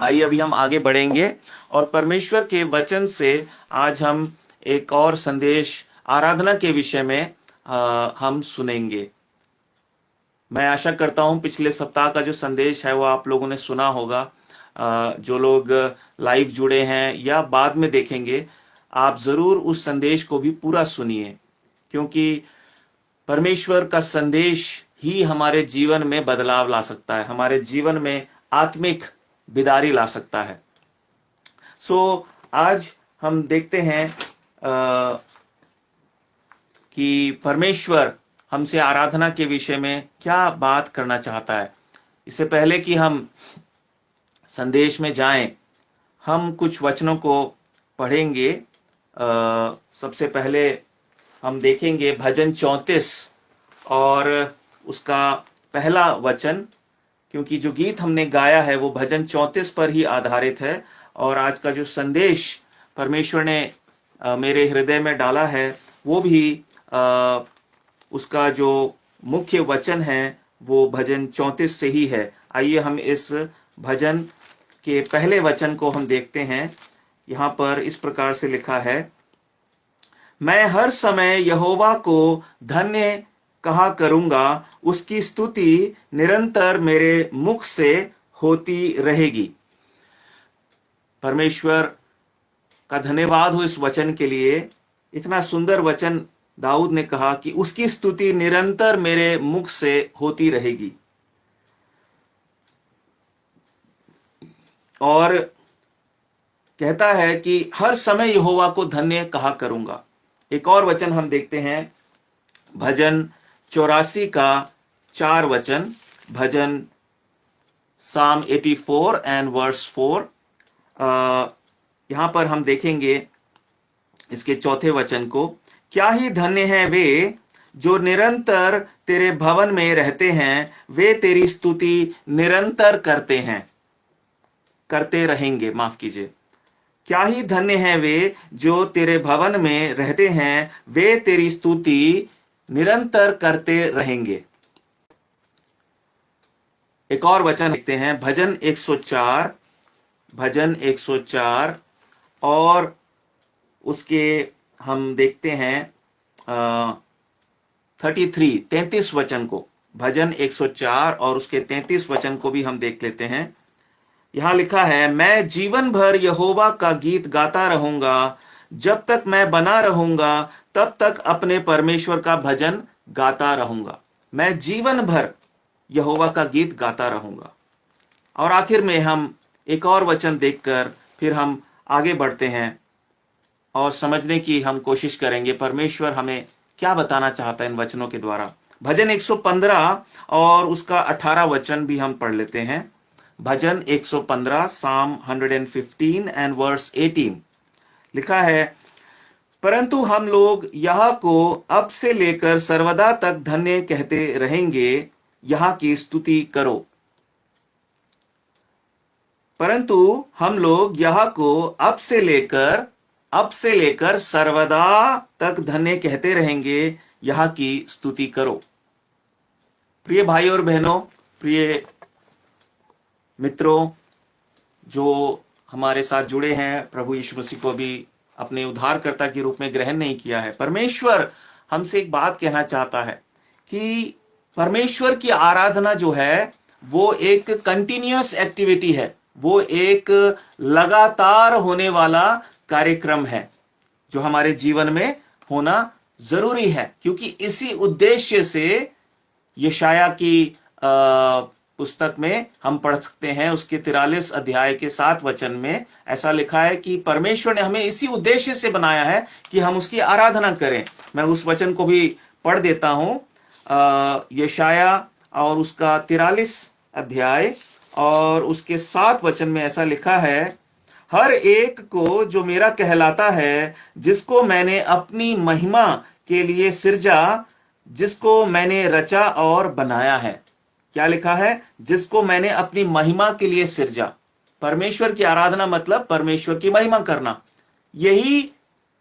आइए अभी हम आगे बढ़ेंगे और परमेश्वर के वचन से आज हम एक और संदेश आराधना के विषय में हम सुनेंगे। मैं आशा करता हूं पिछले सप्ताह का जो संदेश है वो आप लोगों ने सुना होगा। जो लोग लाइव जुड़े हैं या बाद में देखेंगे, आप जरूर उस संदेश को भी पूरा सुनिए, क्योंकि परमेश्वर का संदेश ही हमारे जीवन में बदलाव ला सकता है, हमारे जीवन में आत्मिक बिदारी ला सकता है। आज हम देखते हैं कि परमेश्वर हमसे आराधना के विषय में क्या बात करना चाहता है। इससे पहले कि हम संदेश में जाएं, हम कुछ वचनों को पढ़ेंगे। सबसे पहले हम देखेंगे भजन 34 और उसका पहला वचन, क्योंकि जो गीत हमने गाया है वो भजन 34 पर ही आधारित है। और आज का जो संदेश परमेश्वर ने मेरे हृदय में डाला है वो भी उसका जो मुख्य वचन है वो भजन 34 से ही है। आइए हम इस भजन के पहले वचन को हम देखते हैं। यहाँ पर इस प्रकार से लिखा है, मैं हर समय यहोवा को धन्य कहा करूंगा, उसकी स्तुति निरंतर मेरे मुख से होती रहेगी। परमेश्वर का धन्यवाद हो इस वचन के लिए। इतना सुंदर वचन दाऊद ने कहा कि उसकी स्तुति निरंतर मेरे मुख से होती रहेगी। और कहता है कि हर समय यहोवा को धन्य कहा करूंगा। एक और वचन हम देखते हैं, भजन 84 का 4 वचन, भजन Psalm 84 एंड वर्स 4। यहां पर हम देखेंगे इसके चौथे वचन को, क्या ही धन्य है वे जो निरंतर तेरे भवन में रहते हैं, वे तेरी स्तुति निरंतर करते रहेंगे। माफ कीजिए, क्या ही धन्य है वे जो तेरे भवन में रहते हैं, वे तेरी स्तुति निरंतर करते रहेंगे। एक और वचन लिखते हैं, भजन 104 और उसके हम देखते हैं 33 वचन को। भजन 104 और उसके 33 वचन को भी हम देख लेते हैं। यहां लिखा है, मैं जीवन भर यहोवा का गीत गाता रहूंगा, जब तक मैं बना रहूंगा तब तक अपने परमेश्वर का भजन गाता रहूंगा। मैं जीवन भर यहोवा का गीत गाता रहूंगा। और आखिर में हम एक और वचन देखकर फिर हम आगे बढ़ते हैं और समझने की हम कोशिश करेंगे परमेश्वर हमें क्या बताना चाहता है इन वचनों के द्वारा। भजन 115 और उसका 18 वचन भी हम पढ़ लेते हैं। भजन 115 Psalm 115 एंड वर्स 18 लिखा है, परंतु हम लोग यह को अब से लेकर सर्वदा तक धन्य कहते रहेंगे, यह की स्तुति करो। परंतु हम लोग यह को अब से लेकर सर्वदा तक धन्य कहते रहेंगे, यह की स्तुति करो। प्रिय भाई और बहनों, प्रिय मित्रों जो हमारे साथ जुड़े हैं, प्रभु यीशु मसीह को भी अपने उद्धारकर्ता के रूप में ग्रहण नहीं किया है, परमेश्वर हमसे एक बात कहना चाहता है कि परमेश्वर की आराधना जो है वो एक कंटिन्यूअस एक्टिविटी है, वो एक लगातार होने वाला कार्यक्रम है जो हमारे जीवन में होना जरूरी है। क्योंकि इसी उद्देश्य से यशाया की पुस्तक में हम पढ़ सकते हैं, उसके 43 अध्याय के 7 वचन में ऐसा लिखा है कि परमेश्वर ने हमें इसी उद्देश्य से बनाया है कि हम उसकी आराधना करें। मैं उस वचन को भी पढ़ देता हूं। यशाया और उसका 43 अध्याय और उसके 7 वचन में ऐसा लिखा है, हर एक को जो मेरा कहलाता है, जिसको मैंने अपनी महिमा के लिए सिरजा, जिसको मैंने रचा और बनाया है। क्या लिखा है? जिसको मैंने अपनी महिमा के लिए सिरजा। परमेश्वर की आराधना मतलब परमेश्वर की महिमा करना। यही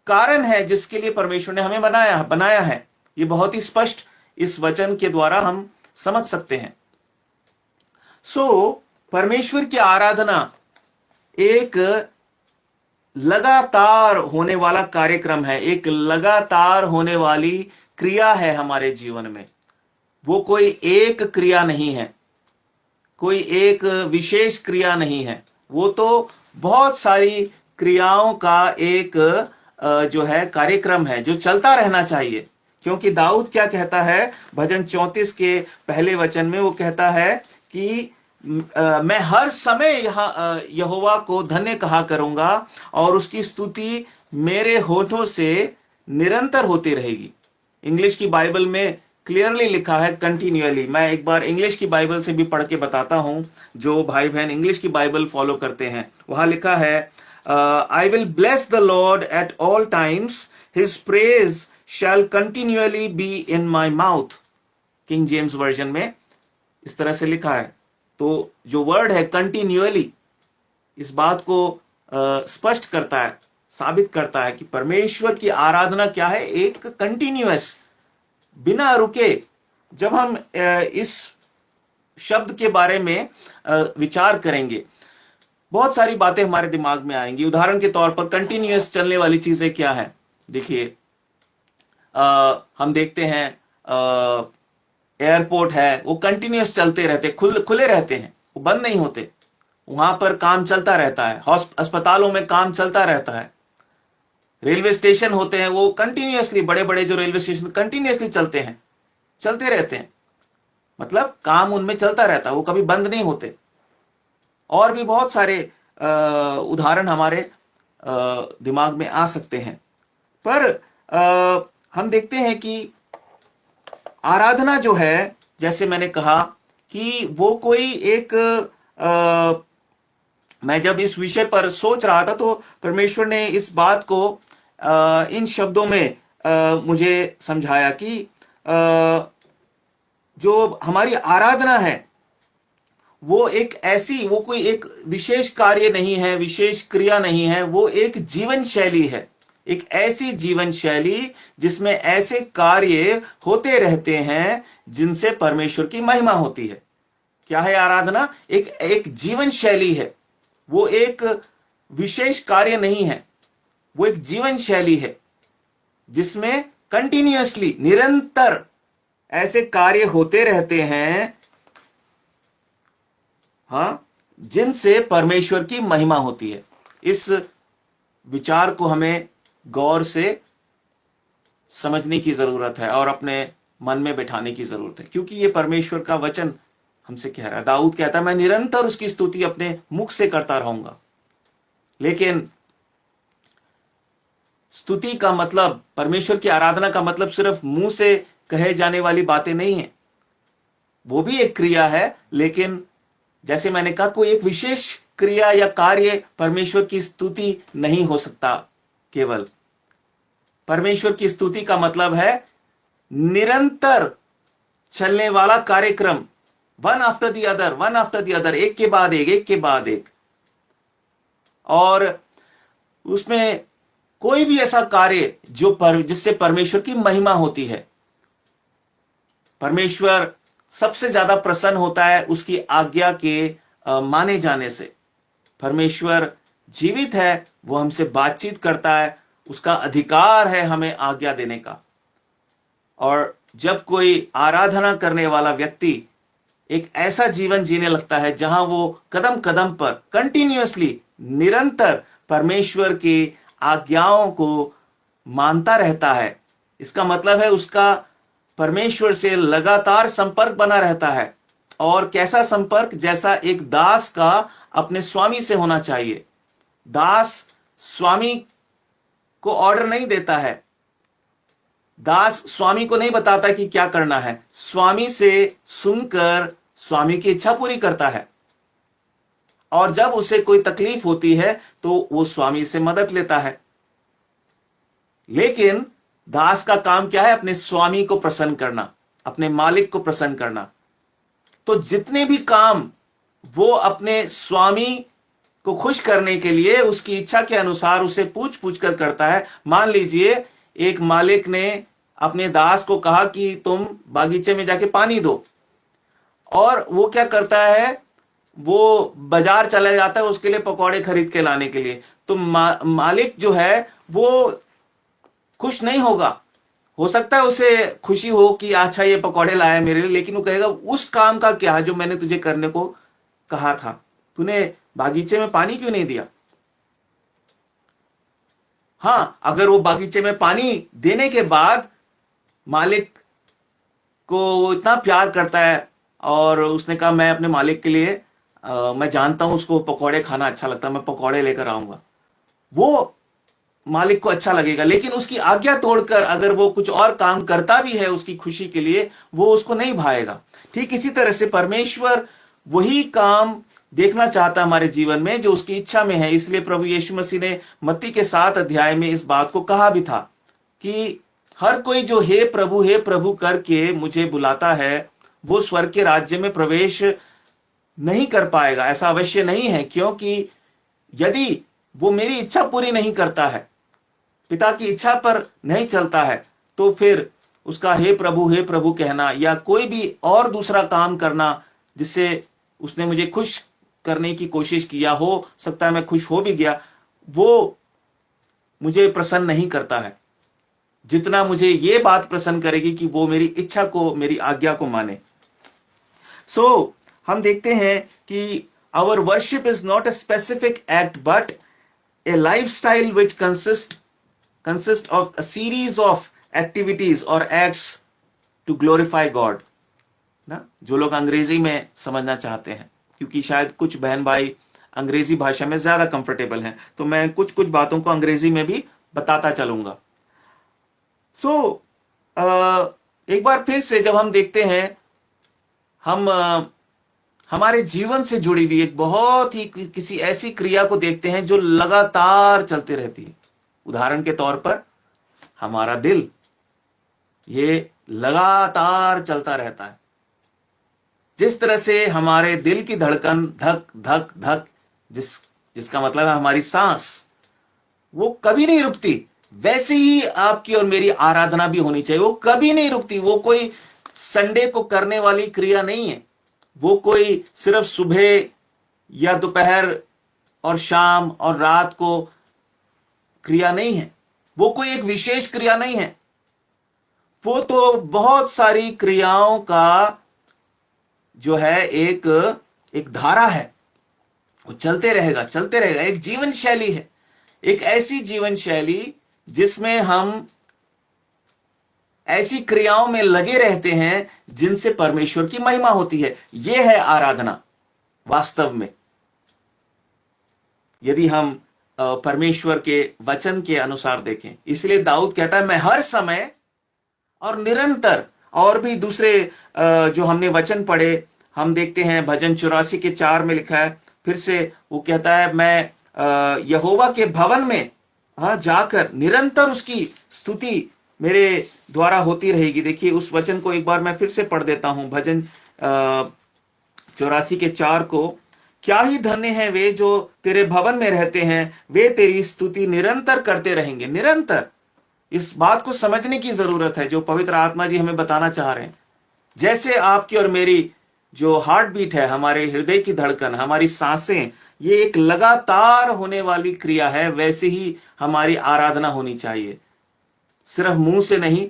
कारण है जिसके लिए परमेश्वर ने हमें बनाया है। ये बहुत ही स्पष्ट इस वचन के द्वारा हम समझ सकते हैं। परमेश्वर की आराधना एक लगातार होने वाला कार्यक्रम है, एक लगातार होने वाली क्रिया है हमारे जीवन में। वो कोई एक क्रिया नहीं है, कोई एक विशेष क्रिया नहीं है, वो तो बहुत सारी क्रियाओं का एक जो है कार्यक्रम है जो चलता रहना चाहिए। क्योंकि दाऊद क्या कहता है भजन 34 के पहले वचन में, वो कहता है कि मैं हर समय यहाँ यहोवा को धन्य कहा करूंगा और उसकी स्तुति मेरे होठों से निरंतर होती रहेगी। इंग्लिश की बाइबल में क्लियरली लिखा है कंटिन्यूअली। मैं एक बार इंग्लिश की बाइबल से भी पढ़ के बताता हूं, जो भाई बहन इंग्लिश की बाइबल फॉलो करते हैं। वहां लिखा है I will bless the Lord at all times, his praise shall continuously be in my mouth. King James version में इस तरह से लिखा है। तो जो वर्ड है कंटिन्यूअली, इस बात को स्पष्ट करता है, साबित करता है कि परमेश्वर की आराधना क्या है, एक कंटिन्यूअस, बिना रुके। जब हम इस शब्द के बारे में विचार करेंगे, बहुत सारी बातें हमारे दिमाग में आएंगी। उदाहरण के तौर पर कंटिन्यूअस चलने वाली चीजें क्या है? देखिए, हम देखते हैं एयरपोर्ट है, वो कंटिन्यूअस चलते रहते, खुले रहते हैं, वो बंद नहीं होते। वहां पर काम चलता रहता है। अस्पतालों में काम चलता रहता है। रेलवे स्टेशन होते हैं, वो कंटिन्यूअसली, बड़े बड़े जो रेलवे स्टेशन कंटिन्यूअसली चलते हैं, चलते रहते हैं, मतलब काम उनमें चलता रहता है, वो कभी बंद नहीं होते। और भी बहुत सारे उदाहरण हमारे दिमाग में आ सकते हैं। पर हम देखते हैं कि आराधना जो है, जैसे मैंने कहा कि वो कोई एक मैं जब इस विषय पर सोच रहा था तो परमेश्वर ने इस बात को इन शब्दों में मुझे समझाया कि जो हमारी आराधना है वो एक ऐसी, वो कोई एक विशेष कार्य नहीं है, विशेष क्रिया नहीं है, वो एक जीवन शैली है। एक ऐसी जीवन शैली जिसमें ऐसे कार्य होते रहते हैं जिनसे परमेश्वर की महिमा होती है। क्या है आराधना? एक जीवन शैली है। वो एक विशेष कार्य नहीं है, वो एक जीवन शैली है जिसमें कंटिन्यूअसली, निरंतर ऐसे कार्य होते रहते हैं, हाँ, जिनसे परमेश्वर की महिमा होती है। इस विचार को हमें गौर से समझने की जरूरत है और अपने मन में बैठाने की जरूरत है, क्योंकि ये परमेश्वर का वचन हमसे कह रहा है। दाऊद कहता है मैं निरंतर उसकी स्तुति अपने मुख से करता रहूंगा। लेकिन स्तुति का मतलब, परमेश्वर की आराधना का मतलब सिर्फ मुंह से कहे जाने वाली बातें नहीं है, वो भी एक क्रिया है। लेकिन जैसे मैंने कहा, कोई एक विशेष क्रिया या कार्य परमेश्वर की स्तुति नहीं हो सकता। केवल परमेश्वर की स्तुति का मतलब है निरंतर चलने वाला कार्यक्रम, one after the other, one after the other, एक के बाद एक, एक के बाद एक। और उसमें कोई भी ऐसा कार्य जिससे परमेश्वर की महिमा होती है। परमेश्वर सबसे ज्यादा प्रसन्न होता है उसकी आज्ञा के माने जाने से। परमेश्वर जीवित है, वो हमसे बातचीत करता है, उसका अधिकार है हमें आज्ञा देने का। और जब कोई आराधना करने वाला व्यक्ति एक ऐसा जीवन जीने लगता है जहां वो कदम कदम पर कंटिन्यूअसली, निरंतर परमेश्वर की आज्ञाओं को मानता रहता है, इसका मतलब है उसका परमेश्वर से लगातार संपर्क बना रहता है। और कैसा संपर्क? जैसा एक दास का अपने स्वामी से होना चाहिए। दास स्वामी को ऑर्डर नहीं देता है, दास स्वामी को नहीं बताता कि क्या करना है, स्वामी से सुनकर स्वामी की इच्छा पूरी करता है। और जब उसे कोई तकलीफ होती है तो वो स्वामी से मदद लेता है। लेकिन दास का काम क्या है? अपने स्वामी को प्रसन्न करना, अपने मालिक को प्रसन्न करना। तो जितने भी काम वो अपने स्वामी को खुश करने के लिए उसकी इच्छा के अनुसार उसे पूछ पूछ कर करता है। मान लीजिए एक मालिक ने अपने दास को कहा कि तुम बागीचे में जाके पानी दो, और वो क्या करता है? वो बाजार चला जाता है उसके लिए पकौड़े खरीद के लाने के लिए, तो मालिक जो है वो खुश नहीं होगा। हो सकता है उसे खुशी हो कि अच्छा ये पकौड़े लाया मेरे लिए, लेकिन वो कहेगा उस काम का क्या जो मैंने तुझे करने को कहा था, तूने बागीचे में पानी क्यों नहीं दिया। हाँ, अगर वो बागीचे में पानी देने के बाद मालिक को वो इतना प्यार करता है और उसने कहा मैं अपने मालिक के लिए मैं जानता हूं उसको पकौड़े खाना अच्छा लगता है, मैं पकौड़े लेकर आऊंगा, वो मालिक को अच्छा लगेगा। लेकिन उसकी आज्ञा तोड़कर अगर वो कुछ और काम करता भी है उसकी खुशी के लिए, वो उसको नहीं भाएगा। ठीक इसी तरह से परमेश्वर वही काम देखना चाहता है हमारे जीवन में जो उसकी इच्छा में है। इसलिए प्रभु यीशु मसीह ने मत्ती के 7 अध्याय में इस बात को कहा भी था कि हर कोई जो हे प्रभु करके मुझे बुलाता है वो स्वर्ग के राज्य में प्रवेश नहीं कर पाएगा। ऐसा अवश्य नहीं है, क्योंकि यदि वो मेरी इच्छा पूरी नहीं करता है, पिता की इच्छा पर नहीं चलता है, तो फिर उसका हे प्रभु कहना या कोई भी और दूसरा काम करना जिससे उसने मुझे खुश करने की कोशिश किया, हो सकता है मैं खुश हो भी गया, वो मुझे प्रसन्न नहीं करता है जितना मुझे ये बात प्रसन्न करेगी कि वो मेरी इच्छा को, मेरी आज्ञा को माने। सो हम देखते हैं कि our worship is not a specific act but a lifestyle which consists of a series of activities or acts to glorify God। ना, जो लोग अंग्रेजी में समझना चाहते हैं, क्योंकि शायद कुछ बहन भाई अंग्रेजी भाषा में ज्यादा कंफर्टेबल हैं, तो मैं कुछ कुछ बातों को अंग्रेजी में भी बताता चलूंगा। सो एक बार फिर से जब हम देखते हैं, हम हमारे जीवन से जुड़ी हुई एक बहुत ही किसी ऐसी क्रिया को देखते हैं जो लगातार चलती रहती है। उदाहरण के तौर पर हमारा दिल, ये लगातार चलता रहता है। जिस तरह से हमारे दिल की धड़कन धक धक धक, जिसका मतलब है हमारी सांस, वो कभी नहीं रुकती, वैसे ही आपकी और मेरी आराधना भी होनी चाहिए। वो कभी नहीं रुकती। वो कोई संडे को करने वाली क्रिया नहीं है, वो कोई सिर्फ सुबह या दोपहर और शाम और रात को क्रिया नहीं है, वो कोई एक विशेष क्रिया नहीं है। वो तो बहुत सारी क्रियाओं का जो है एक धारा है, वो चलते रहेगा चलते रहेगा। एक जीवन शैली है, एक ऐसी जीवन शैली जिसमें हम ऐसी क्रियाओं में लगे रहते हैं जिनसे परमेश्वर की महिमा होती है। यह है आराधना वास्तव में, यदि हम परमेश्वर के वचन के अनुसार देखें। इसलिए दाऊद कहता है मैं हर समय और निरंतर, और भी दूसरे जो हमने वचन पढ़े हम देखते हैं, भजन 84 के 4 में लिखा है, फिर से वो कहता है मैं यहोवा के भवन में जाकर निरंतर उसकी स्तुति मेरे द्वारा होती रहेगी। देखिए उस वचन को एक बार मैं फिर से पढ़ देता हूं, भजन 84 के 4 को। क्या ही धन्य है वे जो तेरे भवन में रहते हैं, वे तेरी स्तुति निरंतर करते रहेंगे। निरंतर, इस बात को समझने की जरूरत है जो पवित्र आत्मा जी हमें बताना चाह रहे हैं। जैसे आपकी और मेरी जो हार्ट बीट है, हमारे हृदय की धड़कन, हमारी सांसें, ये एक लगातार होने वाली क्रिया है, वैसे ही हमारी आराधना होनी चाहिए। सिर्फ मुंह से नहीं,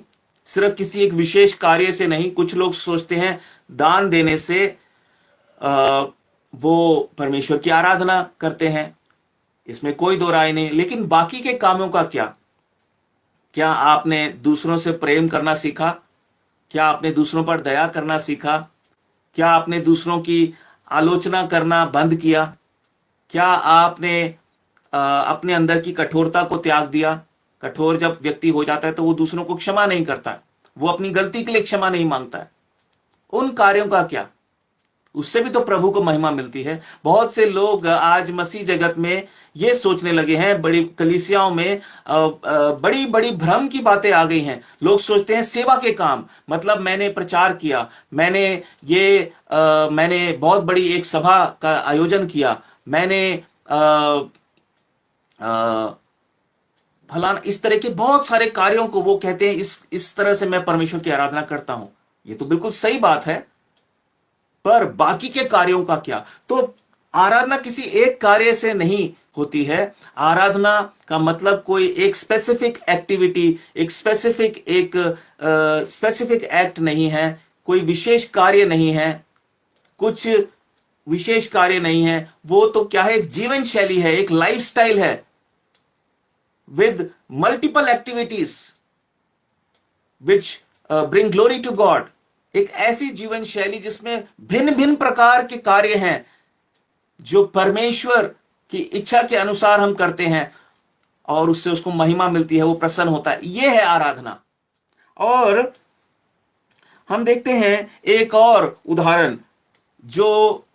सिर्फ किसी एक विशेष कार्य से नहीं। कुछ लोग सोचते हैं दान देने से वो परमेश्वर की आराधना करते हैं, इसमें कोई दो राय नहीं। लेकिन बाकी के कामों का क्या? क्या आपने दूसरों से प्रेम करना सीखा? क्या आपने दूसरों पर दया करना सीखा? क्या आपने दूसरों की आलोचना करना बंद किया? क्या आपने अपने अंदर की कठोरता को त्याग दिया? कठोर जब व्यक्ति हो जाता है तो वो दूसरों को क्षमा नहीं करता है, वो अपनी गलती के लिए क्षमा नहीं मांगता है। उन कार्यों का क्या? उससे भी तो प्रभु को महिमा मिलती है। बहुत से लोग आज मसीह जगत में ये सोचने लगे हैं, बड़ी कलीसियाओं में बड़ी बड़ी भ्रम की बातें आ गई हैं। लोग सोचते हैं सेवा के काम मतलब मैंने प्रचार किया, मैंने बहुत बड़ी एक सभा का आयोजन किया, मैंने फलाना, इस तरह के बहुत सारे कार्यों को वो कहते हैं इस तरह से मैं परमेश्वर की आराधना करता हूं। ये तो बिल्कुल सही बात है, पर बाकी के कार्यों का क्या? तो आराधना किसी एक कार्य से नहीं होती है। आराधना का मतलब कोई एक स्पेसिफिक एक्टिविटी, एक स्पेसिफिक एक्ट नहीं है, कोई विशेष कार्य नहीं है, कुछ विशेष कार्य नहीं है। वो तो क्या है, एक जीवन शैली है, एक लाइफस्टाइल है with multiple activities which bring glory to God. एक ऐसी जीवन शैली जिसमें भिन्न भिन्न प्रकार के कार्य हैं जो परमेश्वर की इच्छा के अनुसार हम करते हैं और उससे उसको महिमा मिलती है, वो प्रसन्न होता है। यह है आराधना। और हम देखते हैं एक और उदाहरण जो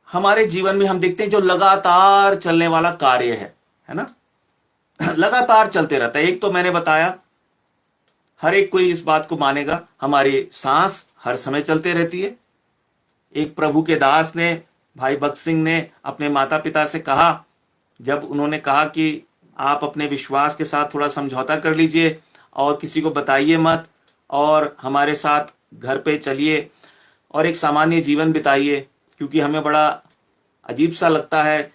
हमारे जीवन में हम देखते हैं, जो लगातार चलने वाला कार्य है ना, लगातार चलते रहता है। एक तो मैंने बताया, हर एक कोई इस बात को मानेगा, हमारी सांस हर समय चलते रहती है। एक प्रभु के दास ने, भाई भक्त सिंह ने अपने माता पिता से कहा, जब उन्होंने कहा कि आप अपने विश्वास के साथ थोड़ा समझौता कर लीजिए और किसी को बताइए मत, और हमारे साथ घर पे चलिए और एक सामान्य जीवन बिताइए, क्योंकि हमें बड़ा अजीब सा लगता है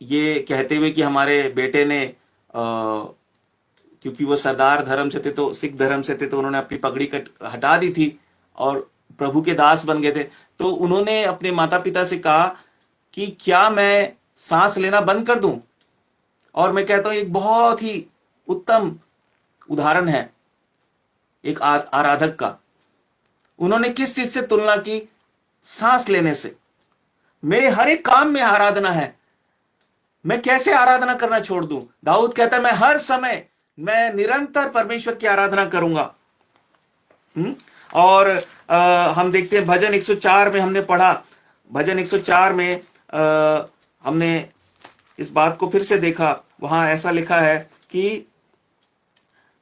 ये कहते हुए कि हमारे बेटे ने क्योंकि वो सरदार धर्म से थे, तो सिख धर्म से थे, तो उन्होंने अपनी पगड़ी हटा दी थी और प्रभु के दास बन गए थे। तो उन्होंने अपने माता पिता से कहा कि क्या मैं सांस लेना बंद कर दूं? और मैं कहता हूं एक बहुत ही उत्तम उदाहरण है एक आराधक का। उन्होंने किस चीज से तुलना की? सांस लेने से। मेरे हर एक काम में आराधना है, मैं कैसे आराधना करना छोड़ दूं? दाऊद कहता है मैं हर समय, मैं निरंतर परमेश्वर की आराधना करूंगा। और हम देखते हैं भजन 104 में हमने पढ़ा, भजन 104 में हमने इस बात को फिर से देखा। वहां ऐसा लिखा है कि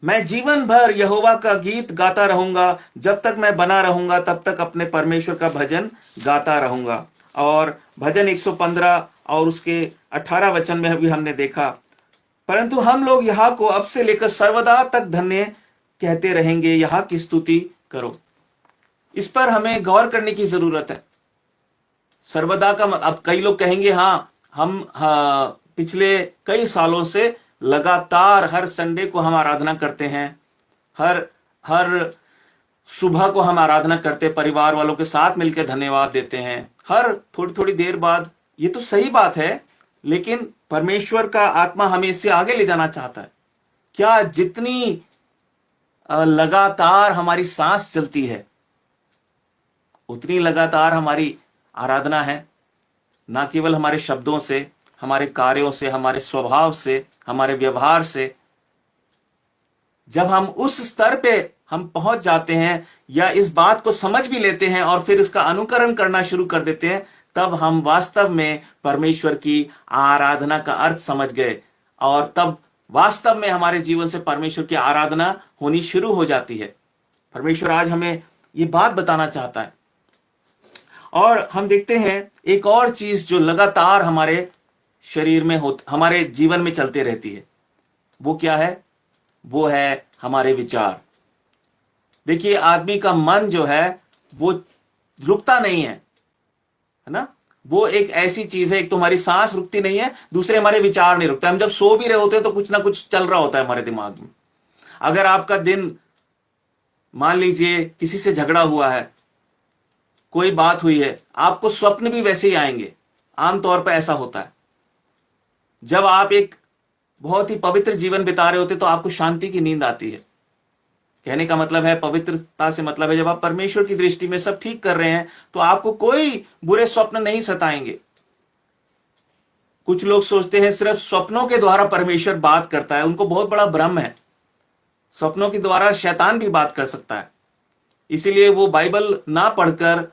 मैं जीवन भर यहोवा का गीत गाता रहूंगा, जब तक मैं बना रहूंगा तब तक अपने परमेश्वर का भजन गाता रहूंगा। और भजन 115 और उसके 18 वचन में भी हमने देखा, परंतु हम लोग यहाँ को अब से लेकर सर्वदा तक धन्य कहते रहेंगे, यहाँ की स्तुति करो। इस पर हमें गौर करने की जरूरत है। सर्वदा का अब कई लोग कहेंगे हम पिछले कई सालों से लगातार हर संडे को हम आराधना करते हैं, हर सुबह को हम आराधना करते, परिवार वालों के साथ मिलकर धन्यवाद देते हैं हर थोड़ी थोड़ी देर बाद। ये तो सही बात है, लेकिन परमेश्वर का आत्मा हमें इससे आगे ले जाना चाहता है। क्या जितनी लगातार हमारी सांस चलती है उतनी लगातार हमारी आराधना है, ना केवल हमारे शब्दों से, हमारे कार्यों से, हमारे स्वभाव से, हमारे व्यवहार से। जब हम उस स्तर पे हम पहुंच जाते हैं या इस बात को समझ भी लेते हैं और फिर इसका अनुकरण करना शुरू कर देते हैं, तब हम वास्तव में परमेश्वर की आराधना का अर्थ समझ गए, और तब वास्तव में हमारे जीवन से परमेश्वर की आराधना होनी शुरू हो जाती है। परमेश्वर आज हमें ये बात बताना चाहता है। और हम देखते हैं एक और चीज जो लगातार हमारे शरीर में हमारे जीवन में चलते रहती है, वो क्या है? वो है हमारे विचार। देखिए, आदमी का मन जो है वो रुकता नहीं है ना। वो एक ऐसी चीज है, एक तो हमारी सांस रुकती नहीं है, दूसरे हमारे विचार नहीं रुकते। हम जब सो भी रहे होते हैं तो कुछ ना कुछ चल रहा होता है हमारे दिमाग में। अगर आपका दिन, मान लीजिए किसी से झगड़ा हुआ है, कोई बात हुई है, आपको स्वप्न भी वैसे ही आएंगे। आमतौर पर ऐसा होता है। जब आप एक बहुत ही पवित्र जीवन बिता रहे होते तो आपको शांति की नींद आती है। कहने का मतलब है, पवित्रता से मतलब है जब आप परमेश्वर की दृष्टि में सब ठीक कर रहे हैं तो आपको कोई बुरे स्वप्न नहीं सताएंगे। कुछ लोग सोचते हैं सिर्फ स्वप्नों के द्वारा परमेश्वर बात करता है, उनको बहुत बड़ा भ्रम है। स्वप्नों के द्वारा शैतान भी बात कर सकता है, इसीलिए वो बाइबल ना पढ़कर,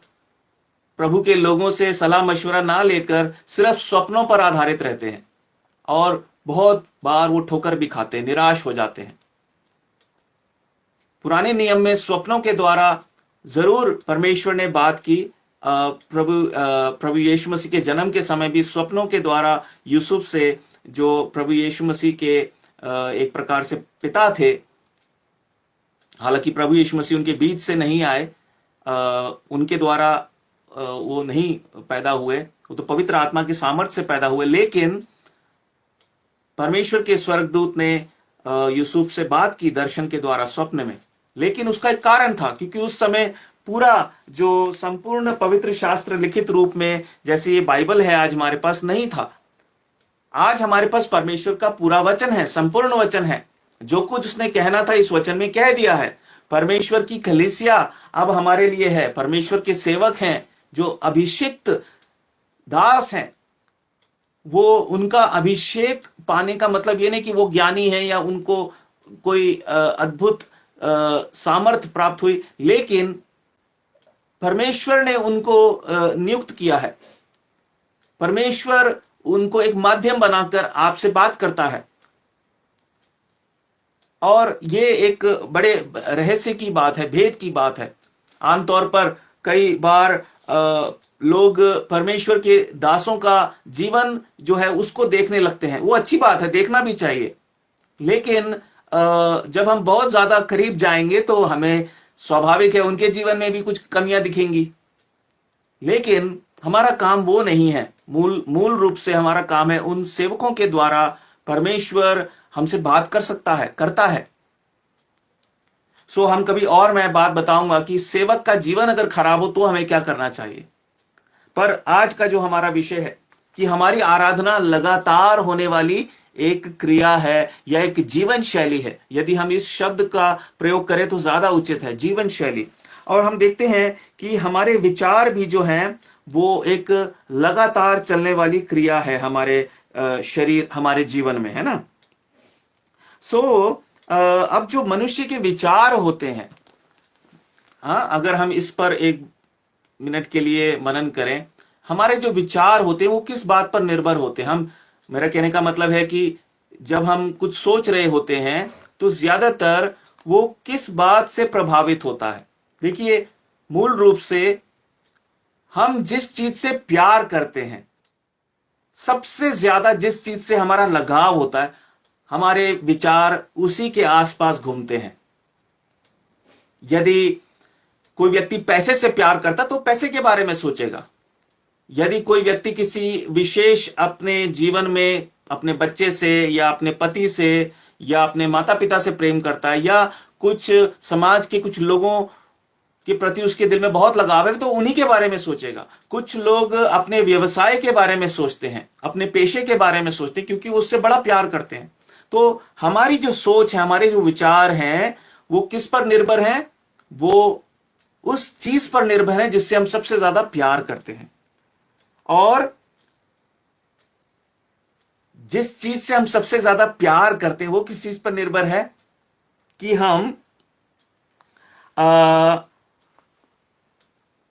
प्रभु के लोगों से सलाह मशवरा ना लेकर सिर्फ स्वप्नों पर आधारित रहते हैं, और बहुत बार वो ठोकर भी खाते हैं, निराश हो जाते हैं। पुराने नियम में स्वप्नों के द्वारा जरूर परमेश्वर ने बात की। प्रभु यीशु मसीह के जन्म के समय भी स्वप्नों के द्वारा यूसुफ से, जो प्रभु यीशु मसीह के एक प्रकार से पिता थे, हालांकि प्रभु यीशु मसीह उनके बीच से नहीं आए, उनके द्वारा वो नहीं पैदा हुए, वो तो पवित्र आत्मा की सामर्थ्य से पैदा हुए। लेकिन परमेश्वर के स्वर्गदूत ने यूसुफ से बात की दर्शन के द्वारा स्वप्न में, लेकिन उसका एक कारण था, क्योंकि उस समय पूरा जो संपूर्ण पवित्र शास्त्र लिखित रूप में जैसे ये बाइबल है आज हमारे पास नहीं था। आज हमारे पास परमेश्वर का पूरा वचन है, संपूर्ण वचन है। जो कुछ उसने कहना था इस वचन में कह दिया है। परमेश्वर की कलीसिया अब हमारे लिए है, परमेश्वर के सेवक हैं जो अभिषिक्त दास हैं। वो उनका अभिषेक पाने का मतलब ये नहीं कि वो ज्ञानी है या उनको कोई अद्भुत सामर्थ प्राप्त हुई, लेकिन परमेश्वर ने उनको नियुक्त किया है। परमेश्वर उनको एक माध्यम बनाकर आपसे बात करता है। और ये एक बड़े रहस्य की बात है, भेद की बात है। आमतौर पर कई बार लोग परमेश्वर के दासों का जीवन जो है उसको देखने लगते हैं। वो अच्छी बात है, देखना भी चाहिए, लेकिन जब हम बहुत ज्यादा करीब जाएंगे तो हमें स्वाभाविक है उनके जीवन में भी कुछ कमियां दिखेंगी। लेकिन हमारा काम वो नहीं है। मूल रूप से हमारा काम है उन सेवकों के द्वारा परमेश्वर हमसे बात कर सकता है, करता है। हम कभी और मैं बात बताऊंगा कि सेवक का जीवन अगर खराब हो तो हमें क्या करना चाहिए। पर आज का जो हमारा विषय है कि हमारी आराधना लगातार होने वाली एक क्रिया है या एक जीवन शैली है। यदि हम इस शब्द का प्रयोग करें तो ज्यादा उचित है, जीवन शैली। और हम देखते हैं कि हमारे विचार भी जो हैं वो एक लगातार चलने वाली क्रिया है हमारे शरीर, हमारे जीवन में, है ना। अब जो मनुष्य के विचार होते हैं, हाँ, अगर हम इस पर एक मिनट के लिए मनन करें, हमारे जो विचार होते हैं वो किस बात पर निर्भर होते हैं। मेरा कहने का मतलब है कि जब हम कुछ सोच रहे होते हैं तो ज्यादातर वो किस बात से प्रभावित होता है। देखिए, मूल रूप से हम जिस चीज से प्यार करते हैं, सबसे ज्यादा जिस चीज से हमारा लगाव होता है, हमारे विचार उसी के आसपास घूमते हैं। यदि कोई व्यक्ति पैसे से प्यार करता तो पैसे के बारे में सोचेगा। यदि कोई व्यक्ति किसी विशेष अपने जीवन में अपने बच्चे से या अपने पति से या अपने माता पिता से प्रेम करता है या कुछ समाज के कुछ लोगों के प्रति उसके दिल में बहुत लगाव है तो उन्हीं के बारे में सोचेगा। कुछ लोग अपने व्यवसाय के बारे में सोचते हैं, अपने पेशे के बारे में सोचते हैं, क्योंकि वो उससे बड़ा प्यार करते हैं। तो हमारी जो सोच है, हमारे जो विचार हैं, वो किस पर निर्भर हैं? वो उस चीज पर निर्भर है जिससे हम सबसे ज्यादा प्यार करते हैं। और जिस चीज से हम सबसे ज्यादा प्यार करते हैं वो किस चीज पर निर्भर है कि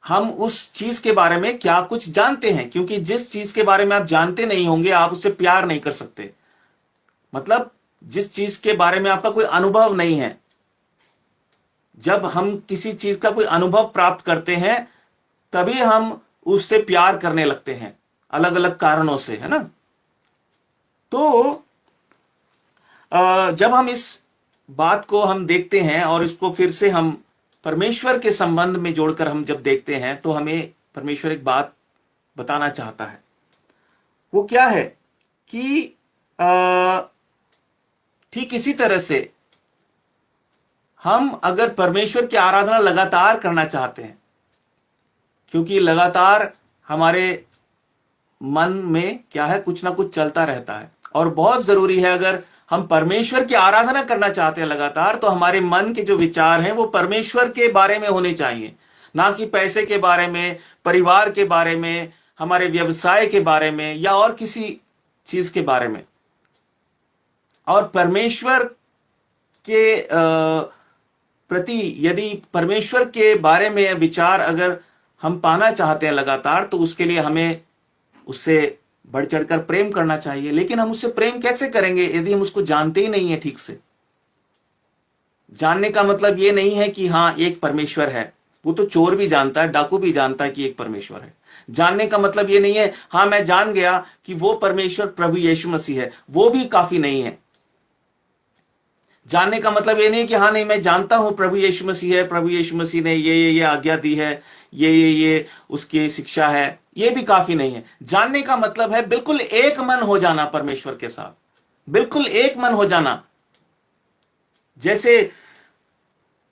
हम उस चीज के बारे में क्या कुछ जानते हैं। क्योंकि जिस चीज के बारे में आप जानते नहीं होंगे आप उससे प्यार नहीं कर सकते। मतलब जिस चीज के बारे में आपका कोई अनुभव नहीं है, जब हम किसी चीज का कोई अनुभव प्राप्त करते हैं तभी हम उससे प्यार करने लगते हैं, अलग अलग कारणों से, है ना। तो जब हम इस बात को हम देखते हैं और इसको फिर से हम परमेश्वर के संबंध में जोड़कर हम जब देखते हैं तो हमें परमेश्वर एक बात बताना चाहता है। वो क्या है कि ठीक इसी तरह से हम अगर परमेश्वर की आराधना लगातार करना चाहते हैं, क्योंकि लगातार हमारे मन में क्या है, कुछ ना कुछ चलता रहता है। और बहुत जरूरी है, अगर हम परमेश्वर की आराधना करना चाहते हैं लगातार, तो हमारे मन के जो विचार हैं वो परमेश्वर के बारे में होने चाहिए, ना कि पैसे के बारे में, परिवार के बारे में, हमारे व्यवसाय के बारे में या और किसी चीज के बारे में। और परमेश्वर के प्रति यदि परमेश्वर के बारे में विचार अगर हम पाना चाहते हैं लगातार, तो उसके लिए हमें उससे बढ़ चढ़कर प्रेम करना चाहिए। लेकिन हम उससे प्रेम कैसे करेंगे यदि हम उसको जानते ही नहीं है ठीक से। जानने का मतलब ये नहीं है कि हाँ एक परमेश्वर है, वो तो चोर भी जानता है, डाकू भी जानता है कि एक परमेश्वर है। जानने का मतलब ये नहीं है हाँ मैं जान गया कि वो परमेश्वर प्रभु यीशु मसीह है, वो भी काफी नहीं है। जानने का मतलब ये नहीं कि हाँ नहीं मैं जानता हूं प्रभु यीशु मसीह है, प्रभु यीशु मसीह ने ये आज्ञा दी है, ये उसकी शिक्षा है, ये भी काफी नहीं है। जानने का मतलब है बिल्कुल एक मन हो जाना परमेश्वर के साथ, बिल्कुल एक मन हो जाना। जैसे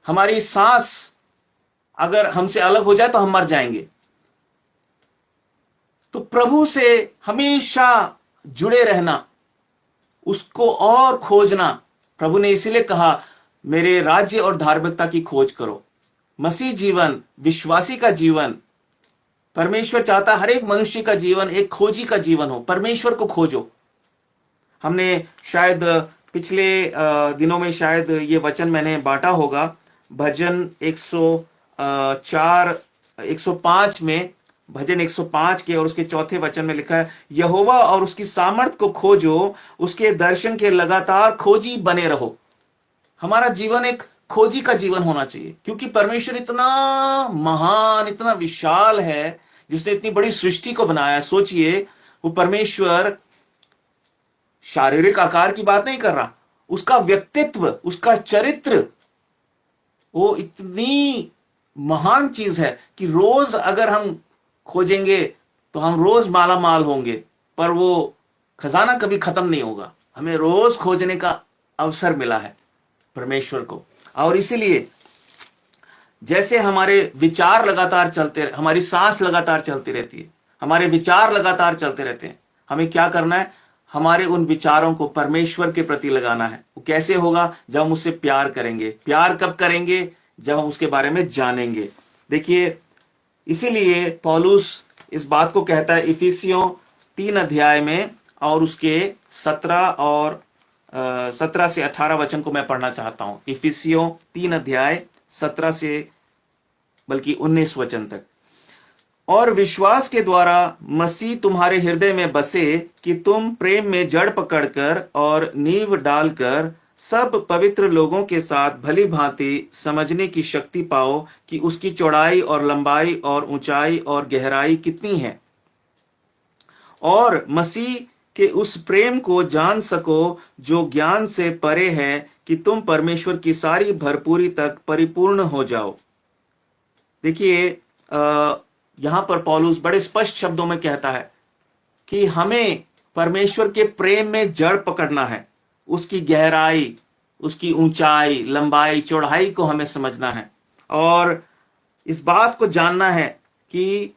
हमारी सांस अगर हमसे अलग हो जाए तो हम मर जाएंगे, तो प्रभु से हमेशा जुड़े रहना, उसको और खोजना। प्रभु ने इसीलिए कहा मेरे राज्य और धार्मिकता की खोज करो। मसीह जीवन, विश्वासी का जीवन, परमेश्वर चाहता हर एक मनुष्य का जीवन एक खोजी का जीवन हो। परमेश्वर को खोजो। हमने शायद पिछले दिनों में शायद ये वचन मैंने बांटा होगा, भजन 104 105 में, भजन 105 के और उसके चौथे वचन में लिखा है, यहोवा और उसकी सामर्थ को खोजो, उसके दर्शन के लगातार खोजी बने रहो। हमारा जीवन एक खोजी का जीवन होना चाहिए, क्योंकि परमेश्वर इतना महान, इतना विशाल है, जिसने इतनी बड़ी सृष्टि को बनाया। सोचिए, वो परमेश्वर शारीरिक आकार की बात नहीं कर रहा, उसका व्यक्तित्व, उसका चरित्र, वो इतनी महान चीज है कि रोज अगर हम खोजेंगे तो हम रोज माला माल होंगे, पर वो खजाना कभी खत्म नहीं होगा। हमें रोज खोजने का अवसर मिला है परमेश्वर को। और इसीलिए जैसे हमारे विचार लगातार चलते, हमारी सांस लगातार चलती रहती है, हमारे विचार लगातार चलते रहते हैं, हमें क्या करना है? हमारे उन विचारों को परमेश्वर के प्रति लगाना है। वो कैसे होगा? जब हम उससे प्यार करेंगे। प्यार कब करेंगे? जब हम उसके बारे में जानेंगे। देखिए, इसीलिए पौलुस इस बात को कहता है इफिसियों 3 अध्याय में, और उसके 17 से 18 वचन को मैं पढ़ना चाहता हूं। इफिसियों 3 अध्याय 17 से बल्कि 19 वचन तक। और विश्वास के द्वारा मसीह तुम्हारे हृदय में बसे कि तुम प्रेम में जड़ पकड़कर और नींव डालकर सब पवित्र लोगों के साथ भली भांति समझने की शक्ति पाओ कि उसकी चौड़ाई और लंबाई और ऊंचाई और गहराई कितनी है, और मसीह के उस प्रेम को जान सको जो ज्ञान से परे है, कि तुम परमेश्वर की सारी भरपूरी तक परिपूर्ण हो जाओ। देखिए, यहां पर पौलुस बड़े स्पष्ट शब्दों में कहता है कि हमें परमेश्वर के प्रेम में जड़ पकड़ना है। उसकी गहराई, उसकी ऊंचाई, लंबाई, चौड़ाई को हमें समझना है, और इस बात को जानना है कि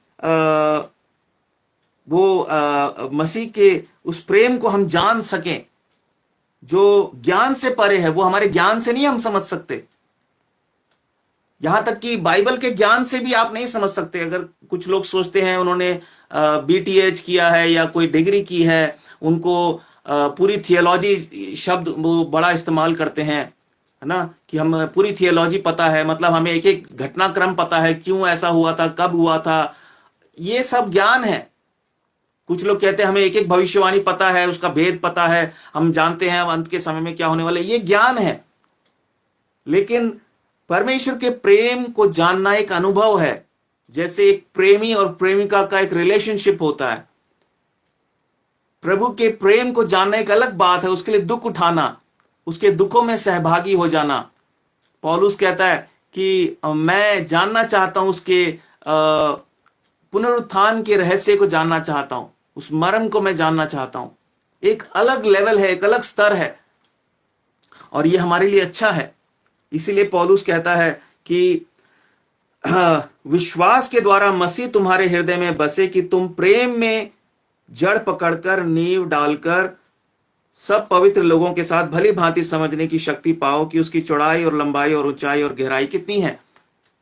वो मसीह के उस प्रेम को हम जान सकें जो ज्ञान से परे है। वो हमारे ज्ञान से नहीं हम समझ सकते, यहां तक कि बाइबल के ज्ञान से भी आप नहीं समझ सकते। अगर कुछ लोग सोचते हैं उन्होंने बीटीएच किया है या कोई डिग्री की है, उनको पूरी थियोलॉजी शब्द वो बड़ा इस्तेमाल करते हैं, है ना, कि हम पूरी थियोलॉजी पता है, मतलब हमें एक एक घटनाक्रम पता है, क्यों ऐसा हुआ था, कब हुआ था। ये सब ज्ञान है। कुछ लोग कहते हैं हमें एक एक भविष्यवाणी पता है, उसका भेद पता है, हम जानते हैं अंत के समय में क्या होने वाला है। ये ज्ञान है। लेकिन परमेश्वर के प्रेम को जानना एक अनुभव है। जैसे एक प्रेमी और प्रेमिका का एक रिलेशनशिप होता है, प्रभु के प्रेम को जानना एक अलग बात है। उसके लिए दुख उठाना, उसके दुखों में सहभागी हो जाना। पौलुस कहता है कि मैं जानना चाहता हूं, उसके पुनरुत्थान के रहस्य को जानना चाहता हूं, उस मर्म को मैं जानना चाहता हूं। एक अलग लेवल है, एक अलग स्तर है, और यह हमारे लिए अच्छा है। इसीलिए पौलुस कहता है कि विश्वास के द्वारा मसीह तुम्हारे हृदय में बसे कि तुम प्रेम में जड़ पकड़कर नींव डालकर सब पवित्र लोगों के साथ भली भांति समझने की शक्ति पाओ कि उसकी चौड़ाई और लंबाई और ऊंचाई और गहराई कितनी है।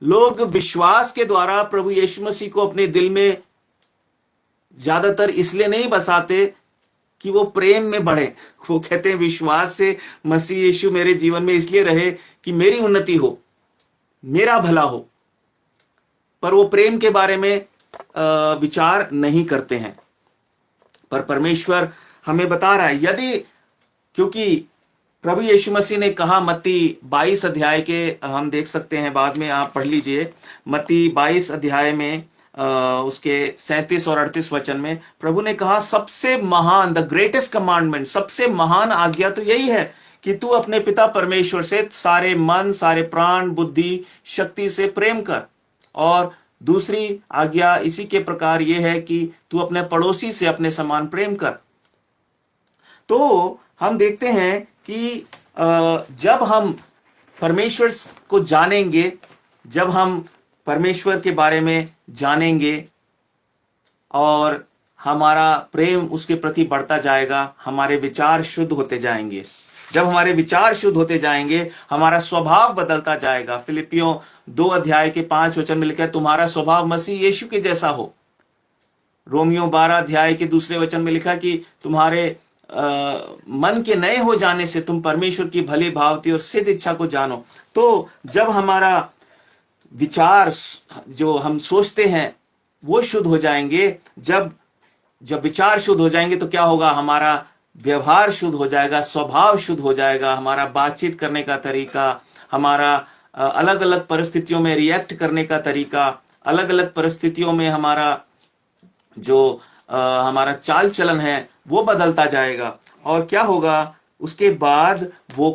लोग विश्वास के द्वारा प्रभु यीशु मसीह को अपने दिल में ज्यादातर इसलिए नहीं बसाते कि वो प्रेम में बढ़े। वो कहते हैं विश्वास से मसीह यीशु मेरे जीवन में इसलिए रहे कि मेरी उन्नति हो, मेरा भला हो, पर वो प्रेम के बारे में विचार नहीं करते हैं। पर परमेश्वर हमें बता रहा है, यदि, क्योंकि प्रभु यीशु मसीह ने कहा, मत्ती 22 अध्याय के हम देख सकते हैं, बाद में आप पढ़ लीजिए, मत्ती 22 अध्याय में उसके 37 और 38 वचन में प्रभु ने कहा, सबसे महान, द ग्रेटेस्ट कमांडमेंट, सबसे महान आज्ञा तो यही है कि तू अपने पिता परमेश्वर से सारे मन, सारे प्राण, बुद्धि, शक्ति से प्रेम कर, और दूसरी आज्ञा इसी के प्रकार यह है कि तू अपने पड़ोसी से अपने समान प्रेम कर। तो हम देखते हैं कि जब हम परमेश्वर को जानेंगे, जब हम परमेश्वर के बारे में जानेंगे और हमारा प्रेम उसके प्रति बढ़ता जाएगा, हमारे विचार शुद्ध होते जाएंगे। जब हमारे विचार शुद्ध होते जाएंगे, हमारा स्वभाव बदलता जाएगा। फिलिपियों 2 अध्याय के 5 वचन में लिखा है, तुम्हारा स्वभाव मसीह यीशु के जैसा हो। रोमियो 12 अध्याय के 2 वचन में लिखा कि तुम्हारे मन के नए हो जाने से तुम परमेश्वर की भली भावती और सिद्ध इच्छा को जानो। तो जब हमारा विचार, जो हम सोचते हैं, वो शुद्ध हो जाएंगे, जब विचार शुद्ध हो जाएंगे तो क्या होगा, हमारा व्यवहार शुद्ध हो जाएगा, स्वभाव शुद्ध हो जाएगा, हमारा बातचीत करने का तरीका, हमारा अलग अलग परिस्थितियों में रिएक्ट करने का तरीका, अलग अलग परिस्थितियों में हमारा जो हमारा चाल चलन है वो बदलता जाएगा। और क्या होगा उसके बाद, वो